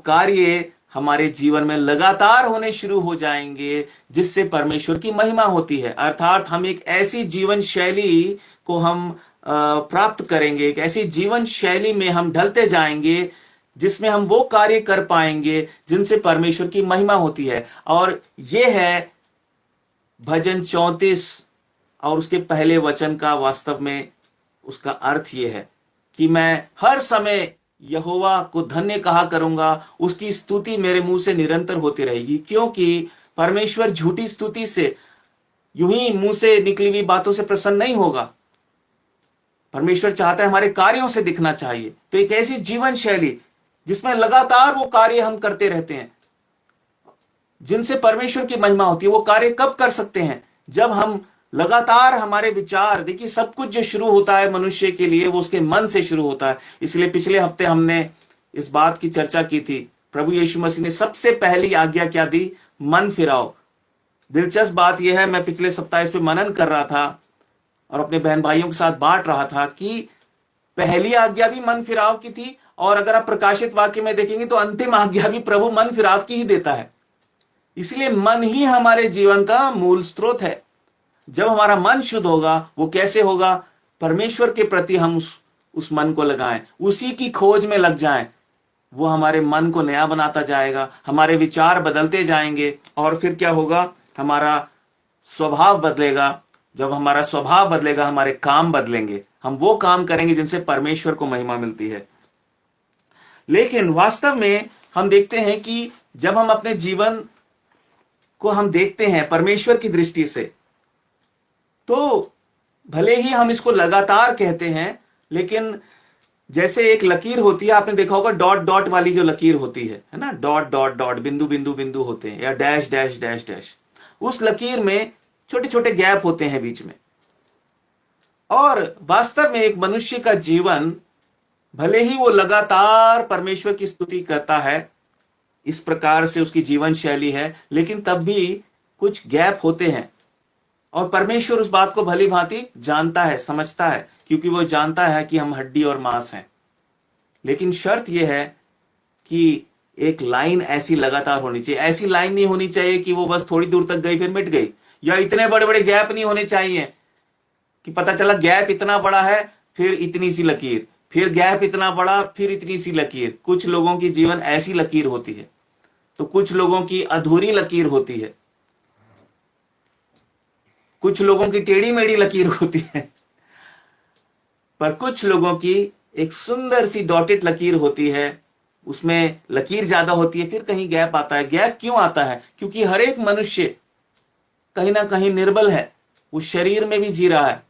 कार्य हमारे जीवन में लगातार होने शुरू हो जाएंगे, जिससे परमेश्वर की महिमा होती है। अर्थात हम एक ऐसी जीवन शैली को हम प्राप्त करेंगे, एक ऐसी जीवन शैली में हम ढलते जाएंगे जिसमें हम वो कार्य कर पाएंगे जिनसे परमेश्वर की महिमा होती है। और ये है भजन 34 और उसके पहले वचन का वास्तव में उसका अर्थ ये है कि मैं हर समय यहोवा को धन्य कहा करूंगा, उसकी स्तुति मेरे मुंह से निरंतर होती रहेगी। क्योंकि परमेश्वर झूठी स्तुति से, यूं ही मुंह से निकली हुई बातों से प्रसन्न नहीं होगा। परमेश्वर चाहता है हमारे कार्यों से दिखना चाहिए। तो एक ऐसी जीवन शैली जिसमें लगातार वो कार्य हम करते रहते हैं जिनसे परमेश्वर की महिमा होती है। वो कार्य कब कर सकते हैं, जब हम लगातार हमारे विचार, देखिए सब कुछ जो शुरू होता है मनुष्य के लिए वो उसके मन से शुरू होता है। इसलिए पिछले हफ्ते हमने इस बात की चर्चा की थी, प्रभु यीशु मसीह ने सबसे पहली आज्ञा क्या दी, मन फिराओ। दिलचस्प बात यह है, मैं पिछले सप्ताह इस पे मनन कर रहा था और अपने बहन भाइयों के साथ बांट रहा था कि पहली आज्ञा भी मन फिराव की थी, और अगर आप प्रकाशित वाक्य में देखेंगे तो अंतिम आज्ञा भी प्रभु मन फिराव की ही देता है। इसलिए मन ही हमारे जीवन का मूल स्रोत है। जब हमारा मन शुद्ध होगा, वो कैसे होगा, परमेश्वर के प्रति हम उस मन को लगाएं, उसी की खोज में लग जाएं, वो हमारे मन को नया बनाता जाएगा, हमारे विचार बदलते जाएंगे। और फिर क्या होगा, हमारा स्वभाव बदलेगा। जब हमारा स्वभाव बदलेगा, हमारे काम बदलेंगे, हम वो काम करेंगे जिनसे परमेश्वर को महिमा मिलती है। लेकिन वास्तव में हम देखते हैं कि जब हम अपने जीवन को हम देखते हैं परमेश्वर की दृष्टि से, तो भले ही हम इसको लगातार कहते हैं, लेकिन जैसे एक लकीर होती है, आपने देखा होगा डॉट डॉट वाली जो लकीर होती है ना, डॉट डॉट डॉट, बिंदु बिंदु बिंदु होते हैं, या डैश डैश डैश डैश, उस लकीर में छोटे छोटे गैप होते हैं बीच में। और वास्तव में एक मनुष्य का जीवन, भले ही वो लगातार परमेश्वर की स्तुति करता है, इस प्रकार से उसकी जीवन शैली है, लेकिन तब भी कुछ गैप होते हैं। और परमेश्वर उस बात को भली भांति जानता है, समझता है, क्योंकि वो जानता है कि हम हड्डी और मांस हैं। लेकिन शर्त यह है कि एक लाइन ऐसी लगातार होनी चाहिए। ऐसी लाइन नहीं होनी चाहिए कि वो बस थोड़ी दूर तक गई फिर मिट गई, या इतने बड़े बड़े गैप नहीं होने चाहिए कि पता चला गैप इतना बड़ा है फिर इतनी सी लकीर, फिर गैप इतना बड़ा फिर इतनी सी लकीर। कुछ लोगों की जीवन ऐसी लकीर होती है, तो कुछ लोगों की अधूरी लकीर होती है, कुछ लोगों की टेढ़ी मेढ़ी लकीर होती है, पर कुछ लोगों की एक सुंदर सी डॉटेड लकीर होती है, उसमें लकीर ज्यादा होती है, फिर कहीं गैप आता है। गैप क्यों आता है? क्योंकि हर एक मनुष्य कहीं ना कहीं निर्बल है, वो शरीर में भी जी रहा है।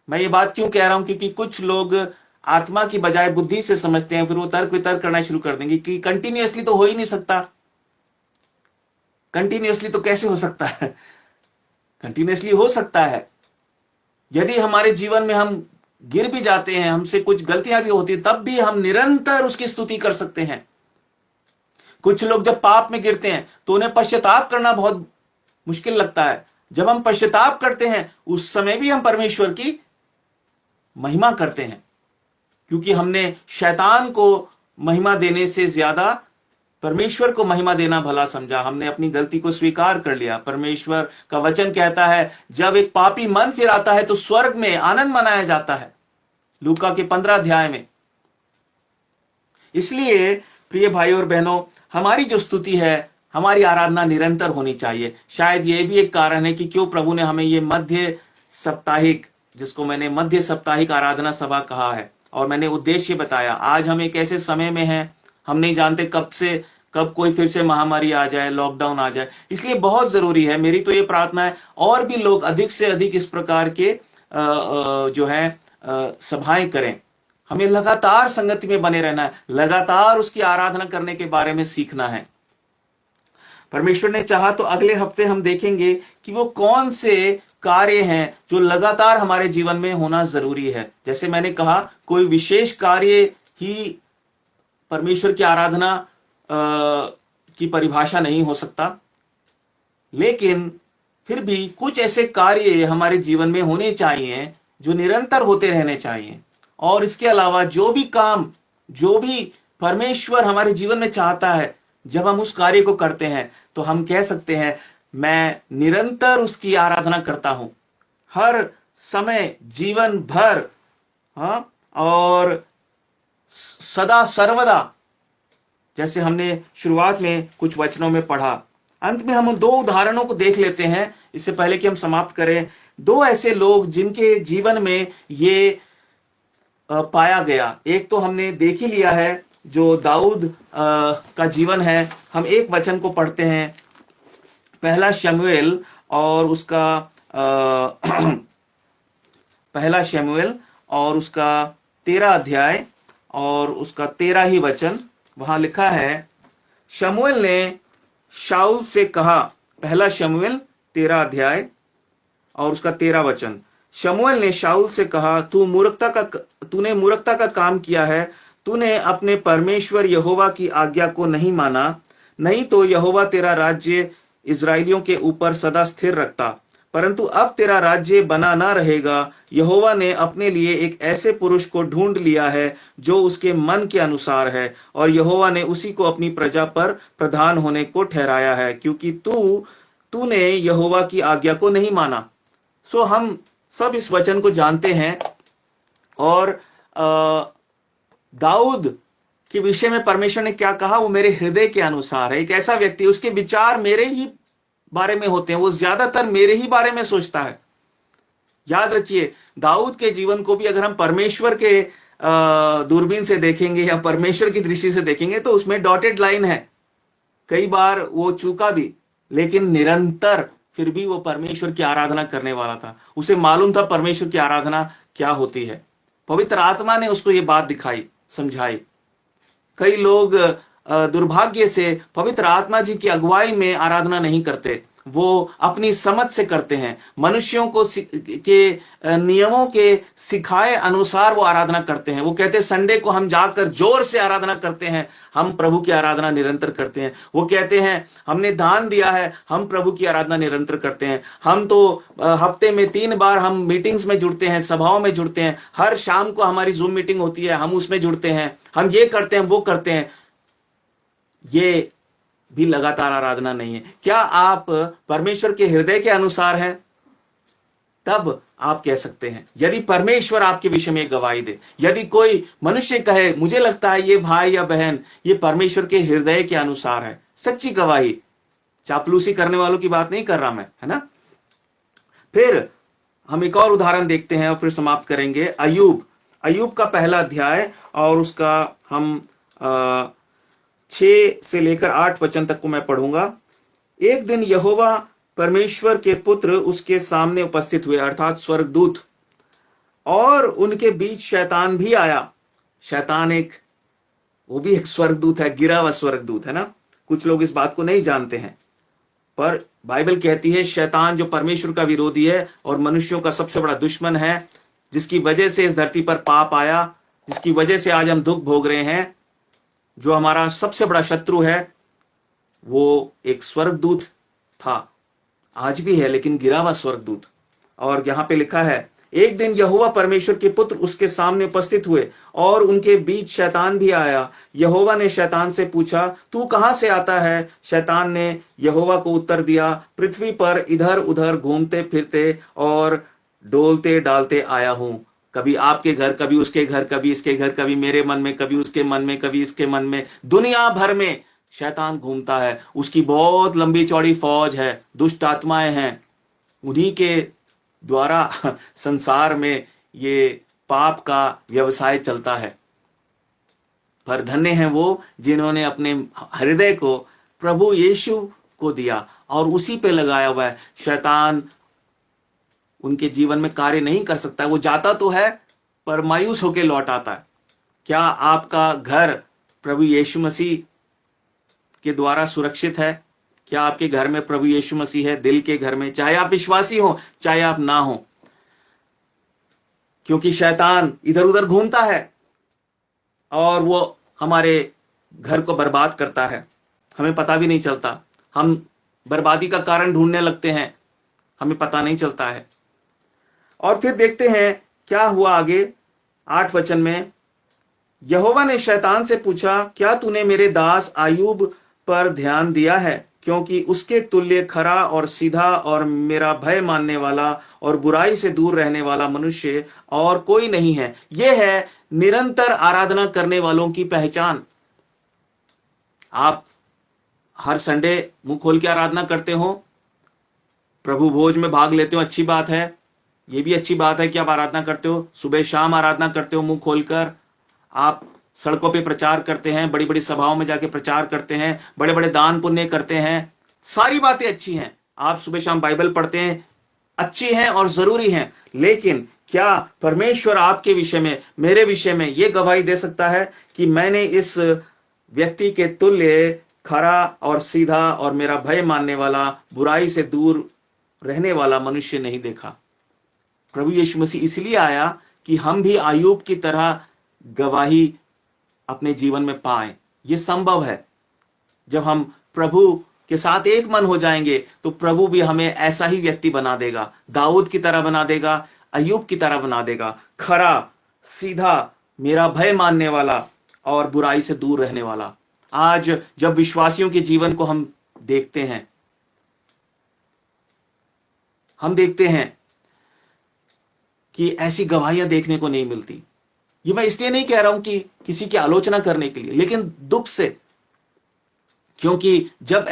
मैं ये बात क्यों कह रहा हूं? क्योंकि कुछ लोग आत्मा की बजाय बुद्धि से समझते हैं, फिर वो तर्क वितर्क करना शुरू कर देंगे कि कंटिन्यूअसली तो हो ही नहीं सकता। कंटिन्यूअसली तो कैसे हो सकता है? कंटिन्यूअसली हो सकता है। यदि हमारे जीवन में हम गिर भी जाते हैं, हमसे कुछ गलतियां भी होती है, तब भी हम निरंतर उसकी स्तुति कर सकते हैं। कुछ लोग जब पाप में गिरते हैं तो उन्हें पश्चाताप करना बहुत मुश्किल लगता है। जब हम पश्चाताप करते हैं उस समय भी हम परमेश्वर की महिमा करते हैं, क्योंकि हमने शैतान को महिमा देने से ज्यादा परमेश्वर को महिमा देना भला समझा, हमने अपनी गलती को स्वीकार कर लिया। परमेश्वर का वचन कहता है जब एक पापी मन फिर आता है तो स्वर्ग में आनंद मनाया जाता है, लूका के 15 अध्याय में। इसलिए प्रिय भाई और बहनों, हमारी जो स्तुति है, हमारी आराधना निरंतर होनी चाहिए। शायद यह भी एक कारण है कि क्यों प्रभु ने हमें ये मध्य साप्ताहिक, जिसको मैंने मध्य साप्ताहिक आराधना सभा कहा है, और मैंने उद्देश्य बताया। आज हम एक ऐसे समय में हैं, हम नहीं जानते कब कोई फिर से महामारी आ जाए, लॉकडाउन आ जाए। इसलिए बहुत जरूरी है, मेरी तो ये प्रार्थना है, और भी लोग अधिक से अधिक इस प्रकार के जो है सभाएं करें। हमें लगातार संगति में बने रहना है, लगातार उसकी आराधना करने के बारे में सीखना है। परमेश्वर ने चाहा तो अगले हफ्ते हम देखेंगे कि वो कौन से कार्य हैं जो लगातार हमारे जीवन में होना जरूरी है। जैसे मैंने कहा, कोई विशेष कार्य ही परमेश्वर की आराधना की परिभाषा नहीं हो सकता, लेकिन फिर भी कुछ ऐसे कार्य हमारे जीवन में होने चाहिए जो निरंतर होते रहने चाहिए। और इसके अलावा जो भी काम, जो भी परमेश्वर हमारे जीवन में चाहता है, जब हम उस कार्य को करते हैं तो हम कह सकते हैं मैं निरंतर उसकी आराधना करता हूं, हर समय, जीवन भर, हाँ, और सदा सर्वदा। जैसे हमने शुरुआत में कुछ वचनों में पढ़ा। अंत में हम दो उदाहरणों को देख लेते हैं इससे पहले कि हम समाप्त करें। दो ऐसे लोग जिनके जीवन में ये पाया गया। एक तो हमने देख ही लिया है, जो दाऊद का जीवन है। हम एक वचन को पढ़ते हैं, पहला शमूएल और उसका पहला शमूएल और उसका 13 अध्याय और उसका 13 ही वचन। वहां लिखा है, शमूएल ने शाऊल से कहा, पहला शमूएल 13 अध्याय और उसका 13 वचन। शमूएल ने शाऊल से कहा, तूने मूर्खता का काम किया है। तूने अपने परमेश्वर यहोवा की आज्ञा को नहीं माना, नहीं तो यहोवा तेरा राज्य इस्राएलियों के ऊपर सदा स्थिर रखता। परंतु अब तेरा राज्य बना ना रहेगा। यहोवा ने अपने लिए एक ऐसे पुरुष को ढूंढ लिया है जो उसके मन के अनुसार है, और यहोवा ने उसी को अपनी प्रजा पर प्रधान होने को ठहराया है, क्योंकि तूने यहोवा की आज्ञा को नहीं माना। सो हम सब इस वचन को जानते हैं। और दाऊद के विषय में परमेश्वर ने क्या कहा, वो मेरे हृदय के अनुसार है। एक ऐसा व्यक्ति, उसके विचार मेरे ही बारे में होते हैं, वो ज्यादातर मेरे ही बारे में सोचता है। याद रखिए, दाऊद के जीवन को भी अगर हम परमेश्वर के दूरबीन से देखेंगे या परमेश्वर की दृष्टि से देखेंगे तो उसमें डॉटेड लाइन है। कई बार वो चूका भी, लेकिन निरंतर फिर भी वो परमेश्वर की आराधना करने वाला था। उसे मालूम था परमेश्वर की आराधना क्या होती है। पवित्र आत्मा ने उसको ये बात दिखाई, समझाई। कई लोग दुर्भाग्य से पवित्र आत्मा जी की अगुवाई में आराधना नहीं करते, वो अपनी समझ से करते हैं। मनुष्यों को के नियमों के सिखाए अनुसार वो आराधना करते हैं। वो कहते हैं संडे को हम जाकर जोर से आराधना करते हैं, हम प्रभु की आराधना निरंतर करते हैं। वो कहते हैं हमने दान दिया है, हम प्रभु की आराधना निरंतर करते हैं। हम तो हफ्ते में 3 बार हम मीटिंग्स में जुड़ते हैं, सभाओं में जुड़ते हैं। हर शाम को हमारी जूम मीटिंग होती है, हम उसमें जुड़ते हैं। हम ये करते हैं, वो करते हैं। ये भी लगातार आराधना नहीं है। क्या आप परमेश्वर के हृदय के अनुसार हैं? तब आप कह सकते हैं। यदि परमेश्वर आपके विषय में गवाही दे, यदि कोई मनुष्य कहे मुझे लगता है ये भाई या बहन ये परमेश्वर के हृदय के अनुसार है, सच्ची गवाही, चापलूसी करने वालों की बात नहीं कर रहा मैं, है ना। फिर हम एक और उदाहरण देखते हैं और फिर समाप्त करेंगे। अय्यूब का पहला अध्याय और उसका हम 6 से लेकर 8 वचन तक को मैं पढ़ूंगा। एक दिन यहोवा परमेश्वर के पुत्र उसके सामने उपस्थित हुए, अर्थात स्वर्गदूत, और उनके बीच शैतान भी आया। शैतान वो भी एक स्वर्गदूत है, गिरा हुआ स्वर्गदूत है ना। कुछ लोग इस बात को नहीं जानते हैं, पर बाइबल कहती है शैतान जो परमेश्वर का विरोधी है और मनुष्यों का सबसे बड़ा दुश्मन है, जिसकी वजह से इस धरती पर पाप आया, जिसकी वजह से आज हम दुख भोग रहे हैं, जो हमारा सबसे बड़ा शत्रु है, वो एक स्वर्गदूत था, आज भी है, लेकिन गिरा हुआ स्वर्गदूत। और यहां पे लिखा है एक दिन यहोवा परमेश्वर के पुत्र उसके सामने उपस्थित हुए और उनके बीच शैतान भी आया। यहोवा ने शैतान से पूछा, तू कहां से आता है? शैतान ने यहोवा को उत्तर दिया, पृथ्वी पर इधर उधर घूमते फिरते और डोलते डालते आया हूं। कभी आपके घर, कभी उसके घर, कभी इसके घर, कभी मेरे मन में, कभी उसके मन में, कभी इसके मन में। दुनिया भर में शैतान घूमता है। उसकी बहुत लंबी चौड़ी फौज है, दुष्ट आत्माएं हैं। उन्हीं के द्वारा संसार में ये पाप का व्यवसाय चलता है। पर धन्य हैं वो जिन्होंने अपने हृदय को प्रभु यीशु को दिया और उसी पे लगाया हुआ है। शैतान उनके जीवन में कार्य नहीं कर सकता। वो जाता तो है पर मायूस होकर लौट आता है। क्या आपका घर प्रभु यीशु मसीह के द्वारा सुरक्षित है? क्या आपके घर में प्रभु यीशु मसीह है? दिल के घर में, चाहे आप विश्वासी हो चाहे आप ना हो, क्योंकि शैतान इधर उधर घूमता है और वो हमारे घर को बर्बाद करता है। हमें पता भी नहीं चलता। हम बर्बादी का कारण ढूंढने लगते हैं, हमें पता नहीं चलता है। और फिर देखते हैं क्या हुआ आगे 8 वचन में। यहोवा ने शैतान से पूछा, क्या तूने मेरे दास आयूब पर ध्यान दिया है? क्योंकि उसके तुल्य खरा और सीधा और मेरा भय मानने वाला और बुराई से दूर रहने वाला मनुष्य और कोई नहीं है। यह है निरंतर आराधना करने वालों की पहचान। आप हर संडे मुंह खोल के आराधना करते हो, प्रभु भोज में भाग लेते हो, अच्छी बात है। ये भी अच्छी बात है कि आप आराधना करते हो, सुबह शाम आराधना करते हो मुंह खोलकर। आप सड़कों पे प्रचार करते हैं, बड़ी बड़ी सभाओं में जाके प्रचार करते हैं, बड़े बड़े दान पुण्य करते हैं। सारी बातें अच्छी हैं। आप सुबह शाम बाइबल पढ़ते हैं, अच्छी हैं और जरूरी हैं। लेकिन क्या परमेश्वर आपके विषय में, मेरे विषय में यह गवाही दे सकता है कि मैंने इस व्यक्ति के तुल्य खरा और सीधा और मेरा भय मानने वाला, बुराई से दूर रहने वाला मनुष्य नहीं देखा? प्रभु यीशु मसीह इसलिए आया कि हम भी आयूब की तरह गवाही अपने जीवन में पाएं। यह संभव है। जब हम प्रभु के साथ एक मन हो जाएंगे तो प्रभु भी हमें ऐसा ही व्यक्ति बना देगा, दाऊद की तरह बना देगा, अय्यूब की तरह बना देगा, खरा, सीधा, मेरा भय मानने वाला और बुराई से दूर रहने वाला। आज जब विश्वासियों के जीवन को हम देखते हैं, हम देखते हैं कि ऐसी गवाहियां देखने को नहीं मिलती। ये मैं इसलिए नहीं कह रहा हूं कि किसी की आलोचना करने के लिए, लेकिन दुख से, क्योंकि जब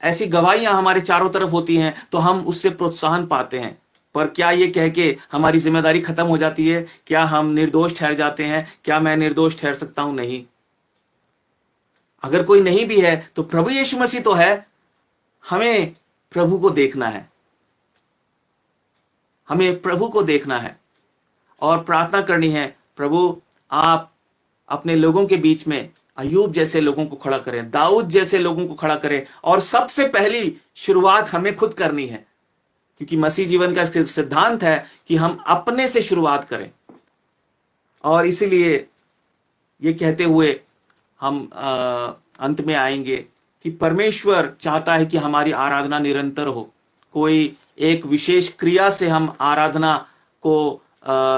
ऐसी गवाहियां हमारे चारों तरफ होती हैं तो हम उससे प्रोत्साहन पाते हैं। पर क्या ये कह के हमारी जिम्मेदारी खत्म हो जाती है? क्या हम निर्दोष ठहर जाते हैं? क्या मैं निर्दोष ठहर सकता हूं? नहीं। अगर कोई नहीं भी है तो प्रभु यीशु मसीह तो है। हमें प्रभु को देखना है, हमें प्रभु को देखना है और प्रार्थना करनी है, प्रभु आप अपने लोगों के बीच में अय्यूब जैसे लोगों को खड़ा करें, दाऊद जैसे लोगों को खड़ा करें। और सबसे पहली शुरुआत हमें खुद करनी है, क्योंकि मसीह जीवन का सिद्धांत है कि हम अपने से शुरुआत करें। और इसीलिए ये कहते हुए हम अंत में आएंगे कि परमेश्वर चाहता है कि हमारी आराधना निरंतर हो। कोई एक विशेष क्रिया से हम आराधना को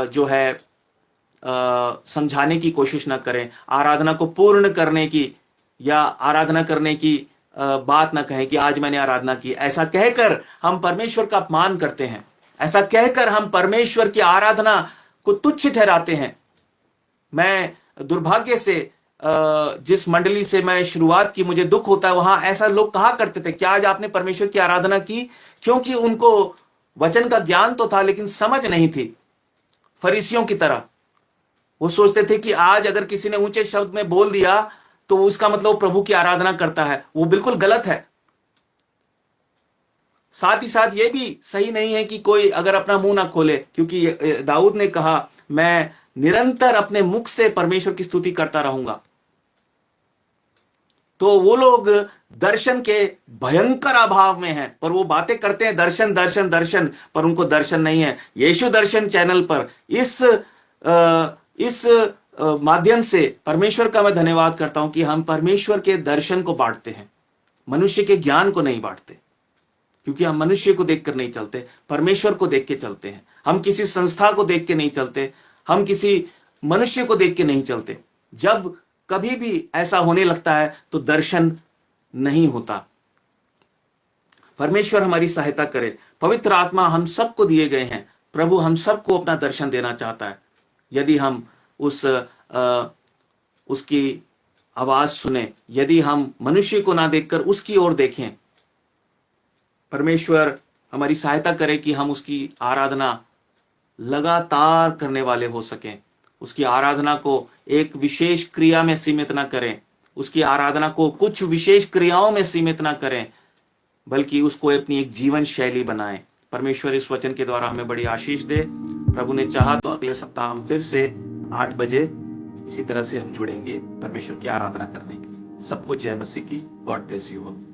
जो है समझाने की कोशिश ना करें, आराधना को पूर्ण करने की या आराधना करने की बात ना कहें कि आज मैंने आराधना की। ऐसा कहकर हम परमेश्वर का अपमान करते हैं, ऐसा कहकर हम परमेश्वर की आराधना को तुच्छ ठहराते हैं। मैं दुर्भाग्य से जिस मंडली से मैं शुरुआत की, मुझे दुख होता है, वहां ऐसा लोग कहा करते थे, क्या आज आपने परमेश्वर की आराधना की? क्योंकि उनको वचन का ज्ञान तो था लेकिन समझ नहीं थी। फरीसियों की तरह वो सोचते थे कि आज अगर किसी ने ऊंचे शब्द में बोल दिया तो उसका मतलब प्रभु की आराधना करता है। वो बिल्कुल गलत है। साथ ही साथ ये भी सही नहीं है कि कोई अगर अपना मुंह ना खोले, क्योंकि दाऊद ने कहा मैं निरंतर अपने मुख से परमेश्वर की स्तुति करता रहूंगा। तो वो लोग दर्शन के भयंकर अभाव में हैं, पर वो बातें करते हैं दर्शन दर्शन दर्शन, पर उनको दर्शन नहीं है। यीशु दर्शन चैनल पर इस माध्यम से परमेश्वर का मैं धन्यवाद करता हूं कि हम परमेश्वर के दर्शन को बांटते हैं, मनुष्य के ज्ञान को नहीं बांटते। क्योंकि हम मनुष्य को देखकर नहीं चलते, परमेश्वर को देख के चलते हैं। हम किसी संस्था को देख के नहीं चलते, हम किसी मनुष्य को देख के नहीं चलते। जब कभी भी ऐसा होने लगता है तो दर्शन नहीं होता। परमेश्वर हमारी सहायता करे। पवित्र आत्मा हम सबको दिए गए हैं। प्रभु हम सबको अपना दर्शन देना चाहता है। यदि हम उसकी आवाज सुने, यदि हम मनुष्य को ना देखकर उसकी ओर देखें, परमेश्वर हमारी सहायता करे कि हम उसकी आराधना लगातार करने वाले हो सकें। उसकी आराधना को एक विशेष क्रिया में सीमित ना करें, उसकी आराधना को कुछ विशेष क्रियाओं में सीमित ना करें, बल्कि उसको अपनी एक जीवन शैली बनाएं। परमेश्वर इस वचन के द्वारा हमें बड़ी आशीष दे। प्रभु ने चाहा तो अगले सप्ताह हम फिर से 8 बजे इसी तरह से हम जुड़ेंगे परमेश्वर की आराधना करने। सबको जय मसीह की। God bless you all.